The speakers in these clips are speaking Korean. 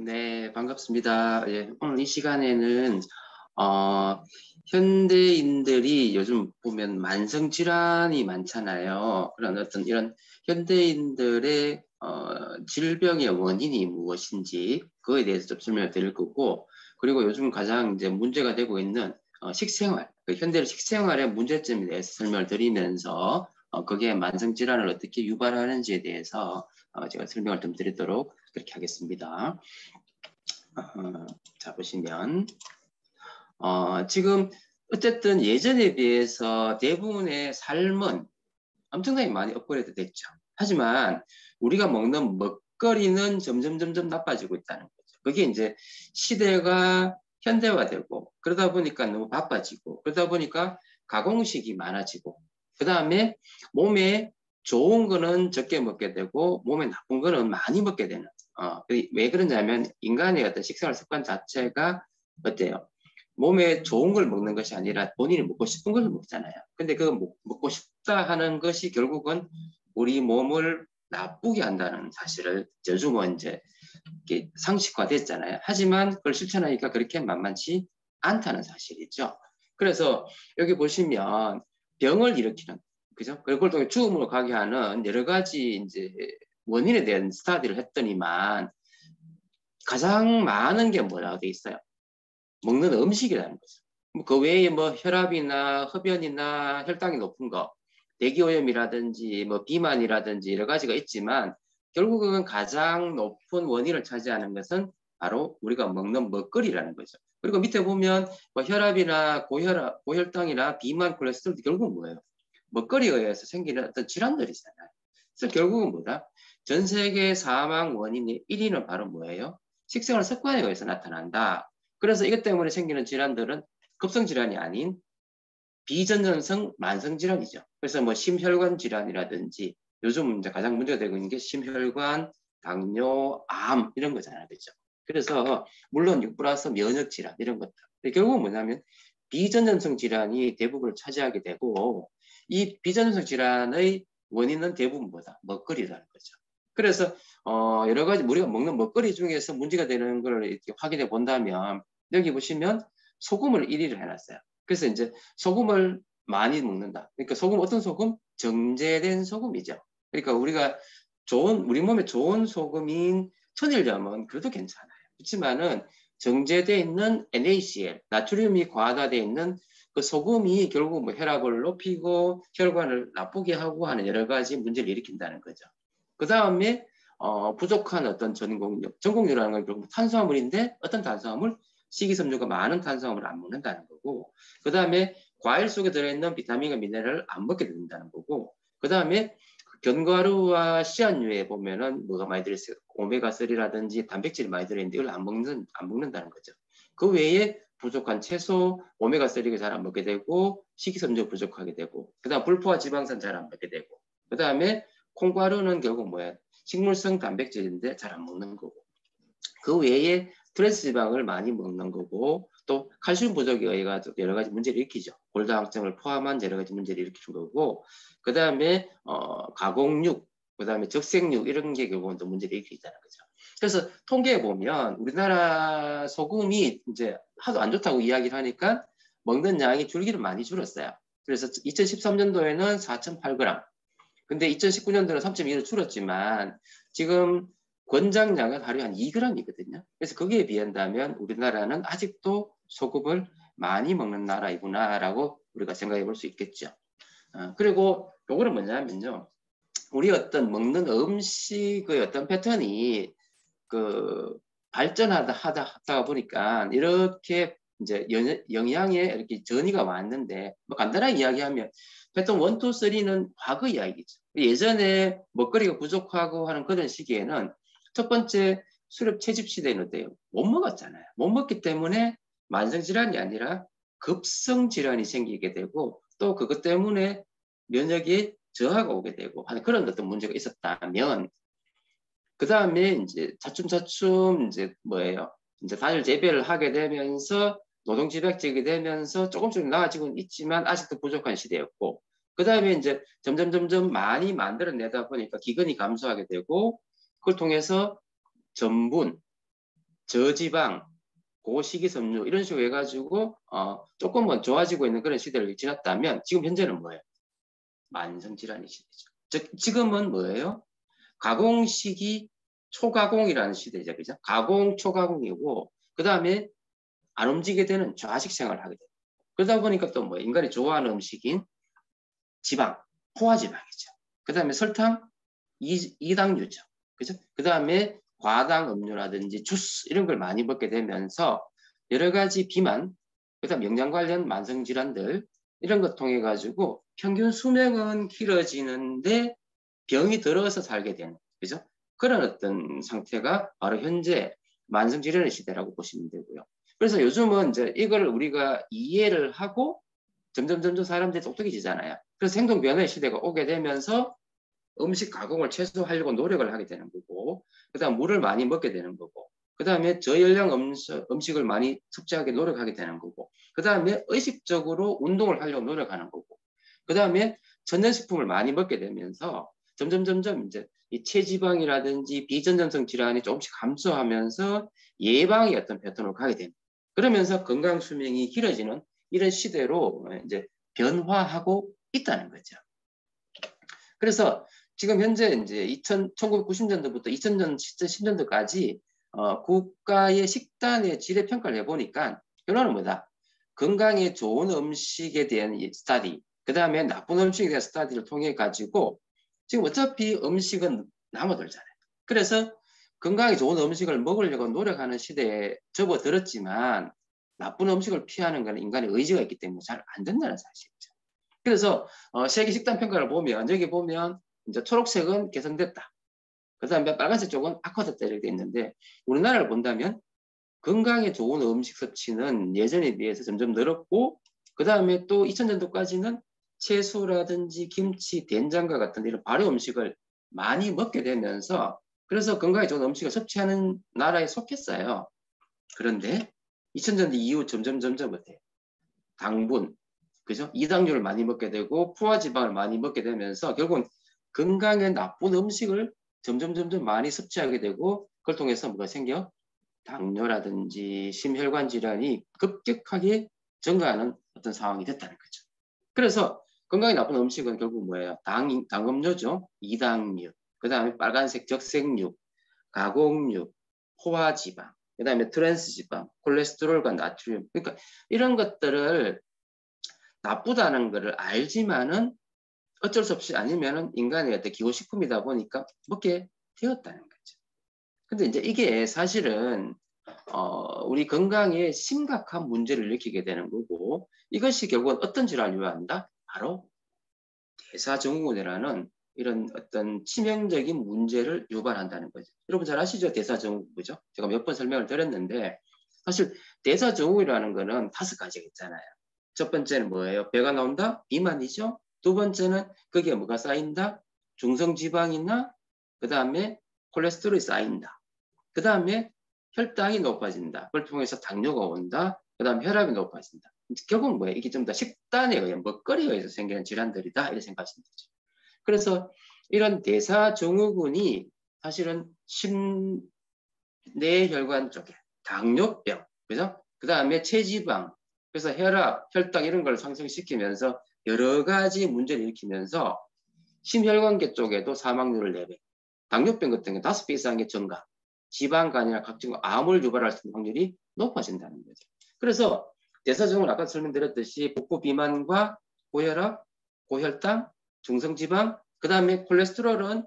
네, 반갑습니다. 예, 오늘 이 시간에는 어, 현대인들이 요즘 보면 만성 질환이 많잖아요. 그런 어떤 이런 현대인들의 질병의 원인이 무엇인지 그거에 대해서 좀 설명을 드릴 거고, 그리고 요즘 가장 이제 문제가 되고 있는 식생활, 그 현대 식생활의 문제점에 대해서 설명을 드리면서 그게 만성 질환을 어떻게 유발하는지에 대해서 제가 설명을 좀 드리도록 그렇게 하겠습니다. 자, 보시면, 지금, 어쨌든 예전에 비해서 대부분의 삶은 엄청나게 많이 업그레이드 됐죠. 하지만, 우리가 먹는 먹거리는 점점 나빠지고 있다는 거죠. 그게 이제 시대가 현대화되고, 그러다 보니까 너무 바빠지고, 그러다 보니까 가공식이 많아지고, 그 다음에 몸에 좋은 거는 적게 먹게 되고, 몸에 나쁜 거는 많이 먹게 되는. 왜 그러냐면, 인간의 어떤 식생활 습관 자체가 어때요? 몸에 좋은 걸 먹는 것이 아니라 본인이 먹고 싶은 걸 먹잖아요. 근데 그 먹고 싶다 하는 것이 결국은 우리 몸을 나쁘게 한다는 사실을 요즘은 뭐 이제 상식화됐잖아요. 하지만 그걸 실천하니까 그렇게 만만치 않다는 사실이죠. 그래서 여기 보시면 병을 일으키는, 그죠? 그걸 통해 죽음으로 가게 하는 여러 가지 이제 원인에 대한 스타디를 했더니만 가장 많은 게 뭐라고 돼 있어요? 먹는 음식이라는 거죠. 그 외에 뭐 혈압이나 흡연이나 혈당이 높은 거, 대기오염이라든지 뭐 비만이라든지 여러 가지가 있지만 결국은 가장 높은 원인을 차지하는 것은 바로 우리가 먹는 먹거리라는 거죠. 그리고 밑에 보면 뭐 혈압이나 고혈당이나 비만, 콜레스테롤도 결국은 뭐예요? 먹거리에 의해서 생기는 어떤 질환들이잖아요. 그래서 결국은 뭐다? 전 세계 사망 원인의 1위는 바로 뭐예요? 식생활 습관에 의해서 나타난다. 그래서 이것 때문에 생기는 질환들은 급성 질환이 아닌 비전전성 만성 질환이죠. 그래서 뭐 심혈관 질환이라든지 요즘 이제 가장 문제가 되고 있는 게 심혈관, 당뇨, 암 이런 거잖아요. 그렇죠? 그래서 물론 6 플러스 면역 질환 이런 것들. 결국은 뭐냐면 비전전성 질환이 대부분을 차지하게 되고 이 비전전성 질환의 원인은 대부분 뭐다? 먹거리라는 거죠. 그래서 여러 가지 우리가 먹는 먹거리 중에서 문제가 되는 걸 이렇게 확인해 본다면 여기 보시면 소금을 1위를 해놨어요. 그래서 이제 소금을 많이 먹는다. 그러니까 소금 어떤 소금? 정제된 소금이죠. 그러니까 우리가 우리 몸에 좋은 소금인 천일염은 그래도 괜찮아요. 그렇지만은 정제되어 있는 NaCl, 나트륨이 과다되어 있는 그 소금이 결국 뭐 혈압을 높이고 혈관을 나쁘게 하고 하는 여러 가지 문제를 일으킨다는 거죠. 그 다음에 부족한 어떤 전곡류라는 건 결국 탄수화물인데 어떤 탄수화물? 식이섬유가 많은 탄수화물을 안 먹는다는 거고, 그 다음에 과일 속에 들어있는 비타민과 미네랄을 안 먹게 된다는 거고, 그 다음에 견과류와 씨앗류에 보면은 뭐가 많이 들어있어요? 오메가3라든지 단백질이 많이 들어있는데 이걸 안 먹는다는 거죠. 그 외에 부족한 채소, 오메가3가 잘 안 먹게 되고, 식이섬유 부족하게 되고, 그 다음 불포화 지방산 잘 안 먹게 되고, 그 다음에 콩가루는 결국 뭐야? 식물성 단백질인데 잘 안 먹는 거고, 그 외에 트랜스 지방을 많이 먹는 거고, 또 칼슘 부족에 의해 여러 가지 문제를 일으키죠. 골다공증을 포함한 여러 가지 문제를 일으키는 거고, 그 다음에 가공육, 그 다음에 적색육 이런 게 결국은 또 문제를 일으키잖아요. 그죠? 그래서 통계에 보면 우리나라 소금이 이제 하도 안 좋다고 이야기를 하니까 먹는 양이 줄기를 많이 줄었어요. 그래서 2013년도에는 4.8g, 근데 2019년도는 3.2로 줄었지만 지금 권장량은 하루에 한 2g이거든요. 그래서 거기에 비한다면 우리나라는 아직도 소금을 많이 먹는 나라이구나라고 우리가 생각해 볼 수 있겠죠. 그리고 요거는 뭐냐면요. 우리 어떤 먹는 음식의 어떤 패턴이 그 발전하다 보니까 이렇게 이제 영양에 이렇게 전이가 왔는데, 뭐 간단하게 이야기하면 패턴 1, 2, 3는 과거 이야기죠. 예전에 먹거리가 부족하고 하는 그런 시기에는 첫 번째 수렵 채집 시대는 어때요? 못 먹었잖아요. 못 먹기 때문에 만성질환이 아니라 급성질환이 생기게 되고, 또 그것 때문에 면역이 저하가 오게 되고 하는 그런 어떤 문제가 있었다면, 그 다음에 이제 차츰차츰 이제 뭐예요? 이제 단일 재배를 하게 되면서 노동집약적이 되면서 조금씩 나아지고는 있지만 아직도 부족한 시대였고, 그 다음에 이제 점점 많이 만들어내다 보니까 기근이 감소하게 되고, 그걸 통해서 전분, 저지방, 고식이섬유 이런 식으로 해가지고 조금은 좋아지고 있는 그런 시대를 지났다면 지금 현재는 뭐예요? 만성질환의 시대죠. 즉 지금은 뭐예요? 가공식이 초가공이라는 시대죠. 그죠? 가공, 초가공이고 그 다음에 안 움직이게 되는 좌식 생활을 하게 돼요. 그러다 보니까 또 뭐 인간이 좋아하는 음식인 지방, 포화지방이죠. 그 다음에 설탕, 이당류죠. 그죠? 그 다음에 과당 음료라든지 주스 이런 걸 많이 먹게 되면서 여러 가지 비만, 그 다음 영양 관련 만성 질환들 이런 것 통해 가지고 평균 수명은 길어지는데 병이 들어서 살게 되는, 그죠? 그런 어떤 상태가 바로 현재 만성 질환의 시대라고 보시면 되고요. 그래서 요즘은 이제 이걸 우리가 이해를 하고 점점 사람들이 똑똑해지잖아요. 그래서 행동 변화의 시대가 오게 되면서 음식 가공을 최소화하려고 노력을 하게 되는 거고, 그다음 물을 많이 먹게 되는 거고, 그다음에 저열량 음식을 많이 섭취하게 노력하게 되는 거고, 그다음에 의식적으로 운동을 하려고 노력하는 거고, 그다음에 전자식품을 많이 먹게 되면서 점점 이제 이 체지방이라든지 비전염성 질환이 조금씩 감소하면서 예방의 어떤 패턴으로 가게 됩니다. 그러면서 건강 수명이 길어지는 이런 시대로 이제 변화하고 있다는 거죠. 그래서 지금 현재 이제 1990년도부터 2000년, 10년도까지 국가의 식단의 질의 평가를 해보니까 결론은 뭐다? 건강에 좋은 음식에 대한 스터디, 그 다음에 나쁜 음식에 대한 스터디를 통해 가지고 지금 어차피 음식은 남아돌잖아요. 그래서 건강에 좋은 음식을 먹으려고 노력하는 시대에 접어들었지만 나쁜 음식을 피하는 것은 인간의 의지가 있기 때문에 잘 안 된다는 사실이죠. 그래서 세계 식단 평가를 보면 여기 보면 이제 초록색은 개선됐다. 그 다음에 빨간색 쪽은 악화됐다 이렇게 돼 있는데 우리나라를 본다면 건강에 좋은 음식 섭취는 예전에 비해서 점점 늘었고 그 다음에 또 2000년도까지는 채소라든지 김치, 된장과 같은 이런 발효 음식을 많이 먹게 되면서 그래서 건강에 좋은 음식을 섭취하는 나라에 속했어요. 그런데 2000년대 이후 점점 어때요? 당분, 그죠? 이당류를 많이 먹게 되고 포화지방을 많이 먹게 되면서 결국은 건강에 나쁜 음식을 점점 많이 섭취하게 되고 그걸 통해서 뭐가 생겨? 당뇨라든지 심혈관 질환이 급격하게 증가하는 어떤 상황이 됐다는 거죠. 그래서 건강에 나쁜 음식은 결국 뭐예요? 당음료죠. 이당류, 그 다음에 빨간색 적색류, 가공류, 포화지방, 그 다음에 트랜스지방, 콜레스테롤과 나트륨. 그러니까 이런 것들을 나쁘다는 것을 알지만은 어쩔 수 없이 아니면은 인간의 어떤 기호식품이다 보니까 먹게 되었다는 거죠. 근데 이제 이게 사실은 우리 건강에 심각한 문제를 일으키게 되는 거고 이것이 결국은 어떤 질환을 유발한다? 바로 대사증후군이라는 이런 어떤 치명적인 문제를 유발한다는 거죠. 여러분 잘 아시죠? 대사증후군, 그죠? 제가 몇 번 설명을 드렸는데 사실 대사증후군이라는 거는 5가지가 있잖아요. 첫 번째는 뭐예요? 배가 나온다? 비만이죠. 두 번째는 거기에 뭐가 쌓인다? 중성지방이나 그 다음에 콜레스테롤이 쌓인다. 그 다음에 혈당이 높아진다. 그걸 통해서 당뇨가 온다. 그 다음 혈압이 높아진다. 결국 뭐예요? 이게 좀 더 식단에 의해 먹거리에 의해서 생기는 질환들이다. 이렇게 생각하시면 되죠. 그래서 이런 대사증후군이 사실은 심내혈관 쪽에 당뇨병, 그죠? 그 다음에 체지방, 그래서 혈압, 혈당 이런 걸 상승시키면서 여러 가지 문제를 일으키면서 심혈관계 쪽에도 사망률을 4배, 당뇨병 같은 경우 5배 이상의 증가, 지방간이나 각종 암을 유발할 수 있는 확률이 높아진다는 거죠. 그래서 대사증후군 아까 설명드렸듯이 복부 비만과 고혈압, 고혈당, 중성지방, 그 다음에 콜레스테롤은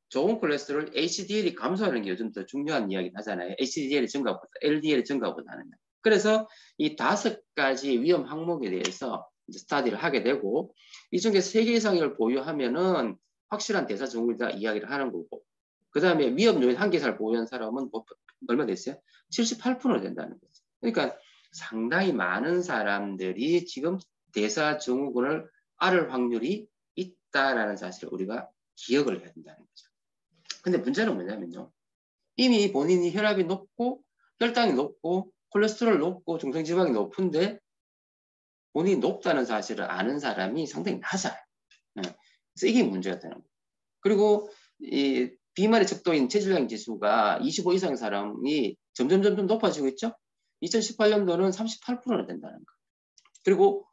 좋은 콜레스테롤 HDL이 감소하는 게 요즘 더 중요한 이야기 하잖아요. HDL 증가보다 LDL 증가보다는. 그래서 이 5가지 위험 항목에 대해서 이제 스터디를 하게 되고 이 중에 3개 이상을 보유하면은 확실한 대사증후군이다 이야기를 하는 거고 그 다음에 위험 요인 1개 이상을 보유한 사람은 뭐 얼마 됐어요? 78% 된다는 거죠. 그러니까 상당히 많은 사람들이 지금 대사증후군을 앓을 확률이 있다라는 사실을 우리가 기억을 해야 된다는 거죠. 근데 문제는 뭐냐면요. 이미 본인이 혈압이 높고 혈당이 높고 콜레스테롤 높고 중성지방이 높은데 본인이 높다는 사실을 아는 사람이 상당히 낮아요. 그래서 이게 문제가 되는 거예요. 그리고 이 비만의 척도인 체질량 지수가 25 이상의 사람이 점점 높아지고 있죠. 2018년도는 38%나 된다는 거. 그리고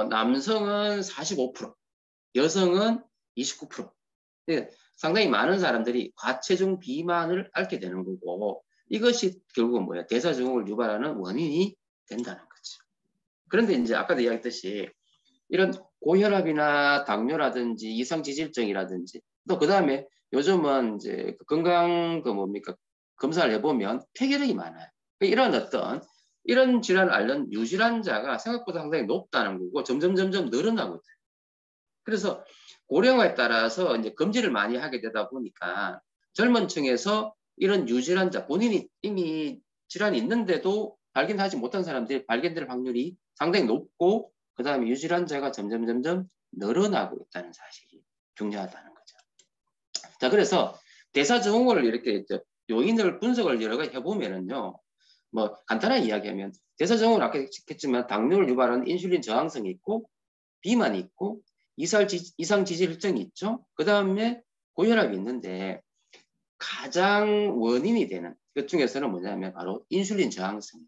남성은 45%, 여성은 29%. 네, 상당히 많은 사람들이 과체중 비만을 앓게 되는 거고 이것이 결국은 뭐야? 대사증후군을 유발하는 원인이 된다는 거죠. 그런데 이제 아까도 이야기했듯이 이런 고혈압이나 당뇨라든지 이상지질증이라든지 또 그 다음에 요즘은 이제 건강 검사를 해보면 폐결핵이 많아요. 이런 이런 질환을 앓는 유질환자가 생각보다 상당히 높다는 거고 점점 늘어나고 있다. 그래서 고령화에 따라서 이제 검진을 많이 하게 되다 보니까 젊은 층에서 이런 유질환자, 본인이 이미 질환이 있는데도 발견하지 못한 사람들이 발견될 확률이 상당히 높고 그 다음에 유질환자가 점점 늘어나고 있다는 사실이 중요하다는 거죠. 자, 그래서 대사증후군을 이렇게 요인을 분석을 여러 가지 해보면은요, 뭐 간단하게 이야기하면 대사증후군 아까 했지만 당뇨를 유발하는 인슐린 저항성이 있고 비만이 있고 이상지질증이 있죠. 그 다음에 고혈압이 있는데 가장 원인이 되는 것 중에서는 뭐냐면 바로 인슐린 저항성이에요.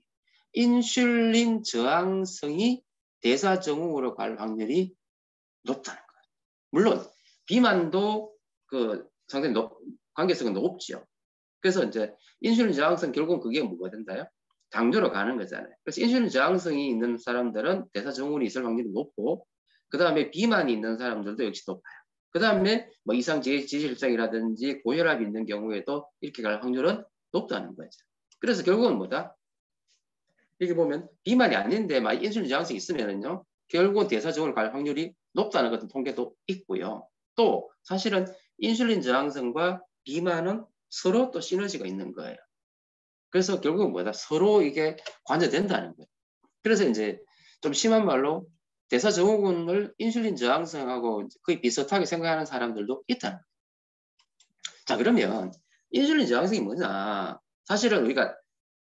인슐린 저항성이 대사증후군으로 갈 확률이 높다는 거예요. 물론 비만도 상당히 관계성은 높죠. 그래서 이제 인슐린 저항성 결국은 그게 뭐가 된다요? 당뇨로 가는 거잖아요. 그래서 인슐린 저항성이 있는 사람들은 대사증후군이 있을 확률이 높고 그 다음에 비만이 있는 사람들도 역시 높아요. 그 다음에 뭐 이상지질증이라든지 고혈압이 있는 경우에도 이렇게 갈 확률은 높다는 거죠. 그래서 결국은 뭐다? 여기 보면 비만이 아닌데 막 인슐린 저항성이 있으면은요, 결국은 대사증후군을 갈 확률이 높다는 같은 통계도 있고요. 또 사실은 인슐린 저항성과 비만은 서로 또 시너지가 있는 거예요. 그래서 결국은 뭐다? 서로 이게 관여된다는 거예요. 그래서 이제 좀 심한 말로 대사증후군을 인슐린 저항성하고 거의 비슷하게 생각하는 사람들도 있다는 거예요. 자, 그러면 인슐린 저항성이 뭐냐? 사실은 우리가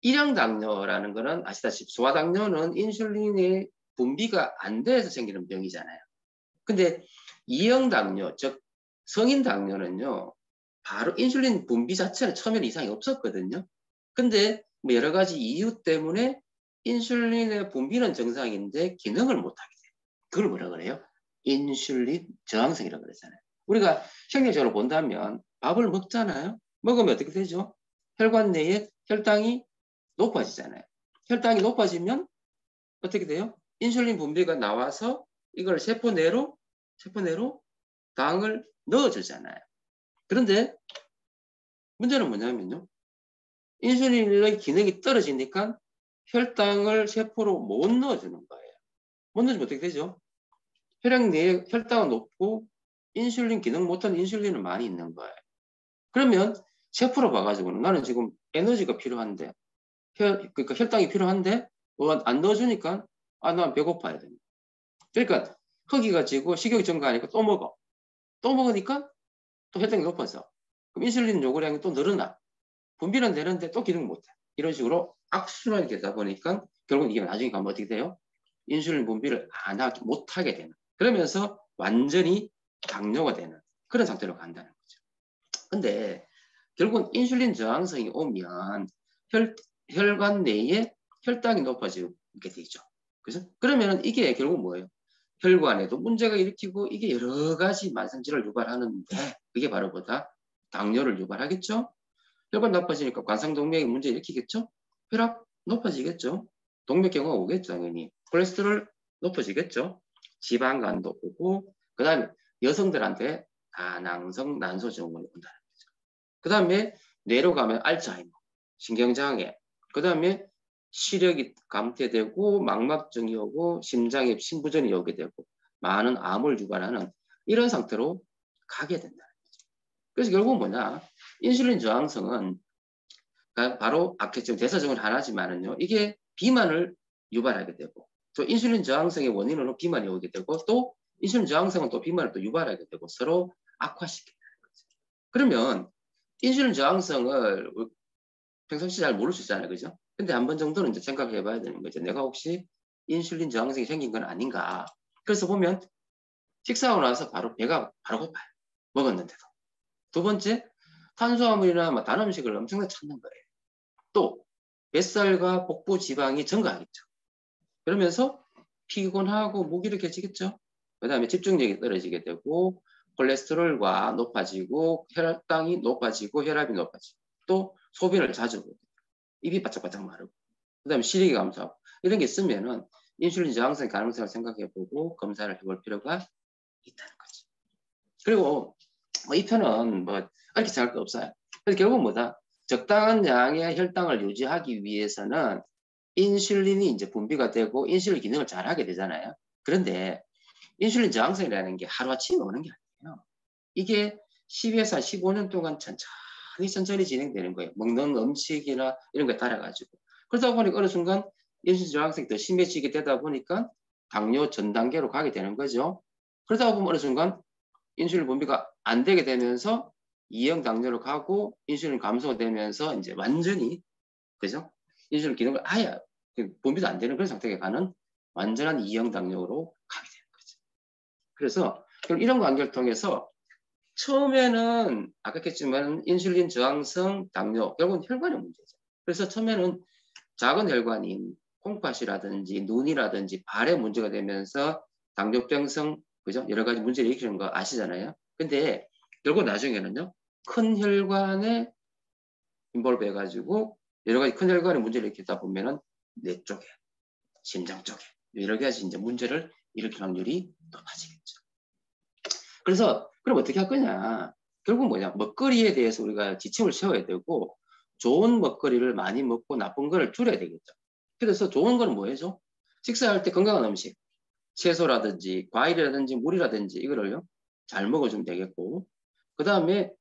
일형 당뇨라는 거는 아시다시피 소아당뇨는 인슐린의 분비가 안 돼서 생기는 병이잖아요. 근데 이형 당뇨, 즉 성인 당뇨는요, 바로 인슐린 분비 자체는 처음에는 이상이 없었거든요. 근데 뭐 여러 가지 이유 때문에 인슐린의 분비는 정상인데 기능을 못하게 돼요. 그걸 뭐라 그래요? 인슐린 저항성이라고 그러잖아요. 우리가 생리적으로 본다면 밥을 먹잖아요. 먹으면 어떻게 되죠? 혈관 내에 혈당이 높아지잖아요. 혈당이 높아지면 어떻게 돼요? 인슐린 분비가 나와서 이걸 세포 내로 당을 넣어주잖아요. 그런데 문제는 뭐냐면요. 인슐린의 기능이 떨어지니까 혈당을 세포로 못 넣어주는 거예요. 못 넣어주면 어떻게 되죠? 혈액 내에 혈당은 높고 인슐린 기능 못하는 인슐린은 많이 있는 거예요. 그러면 세포로 봐가지고는 나는 지금 에너지가 필요한데 그러니까 혈당이 필요한데 안 넣어주니까 난 배고파야 됩니다. 그러니까 허기가 지고 식욕이 증가하니까 또 먹어. 또 먹으니까 또 혈당이 높아져. 그럼 인슐린 요구량이 또 늘어나. 분비는 되는데 또 기능 못해. 이런 식으로 악순환이 되다 보니까 결국 이게 나중에 가면 어떻게 돼요? 인슐린 분비를 못하게 되는. 그러면서 완전히 당뇨가 되는 그런 상태로 간다는 거죠. 근데 결국은 인슐린 저항성이 오면 혈관 내에 혈당이 높아지게 되죠. 그래서 그러면 이게 결국 뭐예요? 혈관에도 문제가 일으키고 이게 여러 가지 만성질환을 유발하는데 그게 바로 뭐다? 당뇨를 유발하겠죠? 혈관 나빠지니까 관상동맥에 문제 일으키겠죠? 혈압 높아지겠죠? 동맥경화 오겠죠, 당연히. 콜레스테롤 높아지겠죠? 지방간도 오고 그 다음에 여성들한테 다낭성 난소증후군이 온다는 거죠. 그 다음에 뇌로 가면 알츠하이머, 신경장애, 그 다음에 시력이 감퇴되고 망막증이 오고 심장에 심부전이 오게 되고 많은 암을 유발하는 이런 상태로 가게 된다는 거죠. 그래서 결국은 뭐냐? 인슐린 저항성은 바로 아까 지금 대사증후군 하나지만은요, 이게 비만을 유발하게 되고 또 인슐린 저항성의 원인으로 비만이 오게 되고 또 인슐린 저항성은 또 비만을 또 유발하게 되고 서로 악화시킨다는 거죠. 그러면 인슐린 저항성을 평상시 잘 모를 수 있잖아요, 그죠? 근데 한 번 정도는 이제 생각해 봐야 되는 거죠. 내가 혹시 인슐린 저항성이 생긴 건 아닌가? 그래서 보면 식사하고 나서 바로 배가 바로 고파요. 먹었는데도. 두 번째, 탄수화물이나 뭐 단 음식을 엄청나게 찾는 거예요. 또 뱃살과 복부 지방이 증가하겠죠. 그러면서 피곤하고 무기력해지겠죠. 그 다음에 집중력이 떨어지게 되고 콜레스테롤과 높아지고 혈당이 높아지고 혈압이 높아지고 또 소변을 자주 보고 입이 바짝바짝 마르고 그 다음에 시력이 감소하고 이런 게 있으면은 인슐린 저항성 가능성을 생각해보고 검사를 해볼 필요가 있다는 거지. 그리고 이 편은 뭐 그렇게 생각할 거 없어요. 그래서 결국 뭐다? 적당한 양의 혈당을 유지하기 위해서는 인슐린이 이제 분비가 되고 인슐린 기능을 잘 하게 되잖아요. 그런데 인슐린 저항성이라는 게 하루아침에 오는 게 아니에요. 이게 10에서 15년 동안 천천히 진행되는 거예요. 먹는 음식이나 이런 거 따라가지고. 그러다 보니까 어느 순간 인슐린 저항성이 더 심해지게 되다 보니까 당뇨 전 단계로 가게 되는 거죠. 그러다 보면 어느 순간 인슐린 분비가 안 되게 되면서 2형 당뇨로 가고 인슐린 감소가 되면서 이제 완전히 그죠? 인슐린 기능을 아예 분비도 안 되는 그런 상태에 가는 완전한 2형 당뇨로 가게 되는 거죠. 그래서 이런 관계를 통해서 처음에는 아까 했지만 인슐린 저항성 당뇨 결국은 혈관의 문제죠. 그래서 처음에는 작은 혈관인 콩팥이라든지 눈이라든지 발에 문제가 되면서 당뇨병성 그죠? 여러 가지 문제를 일으키는 거 아시잖아요. 근데 결국 나중에는요 큰 혈관에 인볼브 해가지고 여러 가지 큰 혈관의 문제를 일으키다 보면은 뇌 쪽에 심장 쪽에 여러 가지 이제 문제를 일으킬 확률이 높아지겠죠. 그래서 그럼 어떻게 할 거냐? 결국 뭐냐? 먹거리에 대해서 우리가 지침을 세워야 되고 좋은 먹거리를 많이 먹고 나쁜 거를 줄여야 되겠죠. 그래서 좋은 거는 뭐예요? 식사할 때 건강한 음식, 채소라든지 과일이라든지 물이라든지 이거를요 잘 먹어주면 되겠고 그 다음에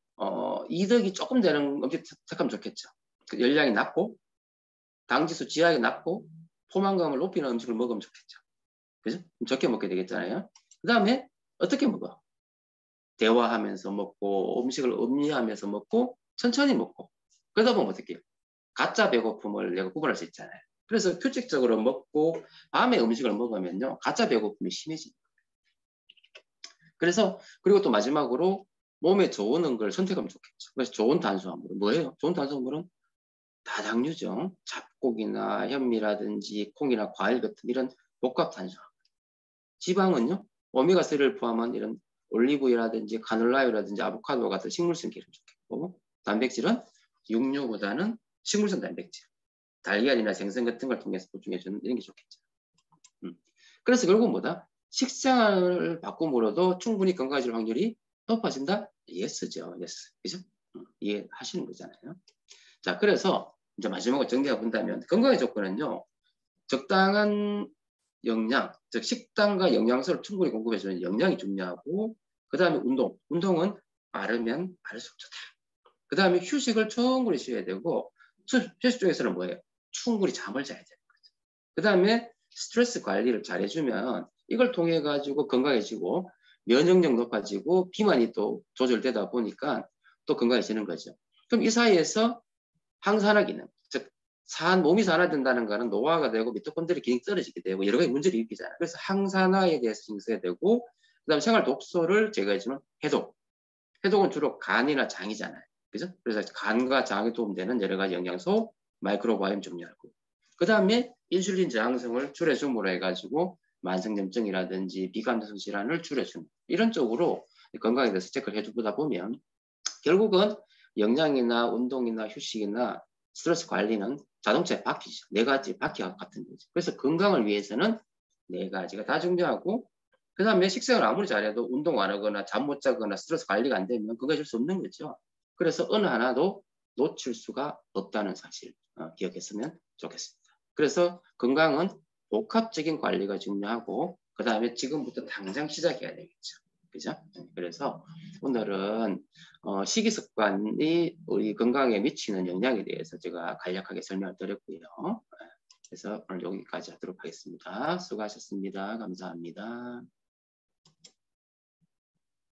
이득이 조금 되는 음식 택하면 좋겠죠. 그 열량이 낮고 당지수 지하가 낮고 포만감을 높이는 음식을 먹으면 좋겠죠. 그죠? 적게 먹게 되겠잖아요. 그 다음에 어떻게 먹어? 대화하면서 먹고 음식을 음미하면서 먹고 천천히 먹고 그러다 보면 어떻게 해요? 가짜 배고픔을 내가 구분할 수 있잖아요. 그래서 규칙적으로 먹고 밤에 음식을 먹으면요 가짜 배고픔이 심해집니다. 그래서 그리고 또 마지막으로 몸에 좋은 걸 선택하면 좋겠죠. 그래서 좋은 탄수화물은 뭐예요? 좋은 탄수화물은 다당류죠. 잡곡이나 현미라든지 콩이나 과일 같은 이런 복합 탄수화물. 지방은요 오메가3를 포함한 이런 올리브유라든지 카놀라유라든지 아보카도 같은 식물성 기름 좋겠고 단백질은 육류보다는 식물성 단백질 달걀이나 생선 같은 걸 통해서 보충해주는 이런 게 좋겠죠. 그래서 결국 뭐다? 식생활을 바꿈으로도 충분히 건강해질 확률이 높아진다? 예스죠. 예스. 그죠? 이해하시는 거잖아요. 자, 그래서 이제 마지막으로 정리해 본다면 건강의 조건은요. 적당한 영양, 즉 식단과 영양소를 충분히 공급해주는 영양이 중요하고 그 다음에 운동. 운동은 빠르면 빠를수록 좋다. 그 다음에 휴식을 충분히 쉬어야 되고 휴식 중에서는 뭐예요? 충분히 잠을 자야 되는 거죠. 그 다음에 스트레스 관리를 잘 해주면 이걸 통해 가지고 건강해지고 면역력 높아지고 비만이 또 조절되다 보니까 또 건강해지는 거죠. 그럼 이 사이에서 항산화 기능, 즉 몸이 산화된다는 거는 노화가 되고 미토콘드리아 기능이 떨어지게 되고 여러 가지 문제를 일으키잖아요. 그래서 항산화에 대해서 신경 써야 되고 그다음 생활 독소를 제거해주는 해독. 해독은 주로 간이나 장이잖아요. 그죠? 그래서 간과 장에 도움되는 여러 가지 영양소, 마이크로바이옴 정리하고 그 다음에 인슐린 저항성을 줄여줌으로 해가지고 만성염증이라든지 비관성 질환을 줄여주는 이런 쪽으로 건강에 대해서 체크를 해주다 보면 결국은 영양이나 운동이나 휴식이나 스트레스 관리는 자동차에 바퀴죠. 네 가지 바퀴와 같은 거죠. 그래서 건강을 위해서는 네 가지가 다 중요하고 그 다음에 식생활을 아무리 잘해도 운동 안 하거나 잠 못 자거나 스트레스 관리가 안 되면 건강해질 수 없는 거죠. 그래서 어느 하나도 놓칠 수가 없다는 사실 기억했으면 좋겠습니다. 그래서 건강은 복합적인 관리가 중요하고 그 다음에 지금부터 당장 시작해야 되겠죠. 그죠? 그래서 오늘은 식이습관이 우리 건강에 미치는 영향에 대해서 제가 간략하게 설명을 드렸고요. 그래서 오늘 여기까지 하도록 하겠습니다. 수고하셨습니다. 감사합니다.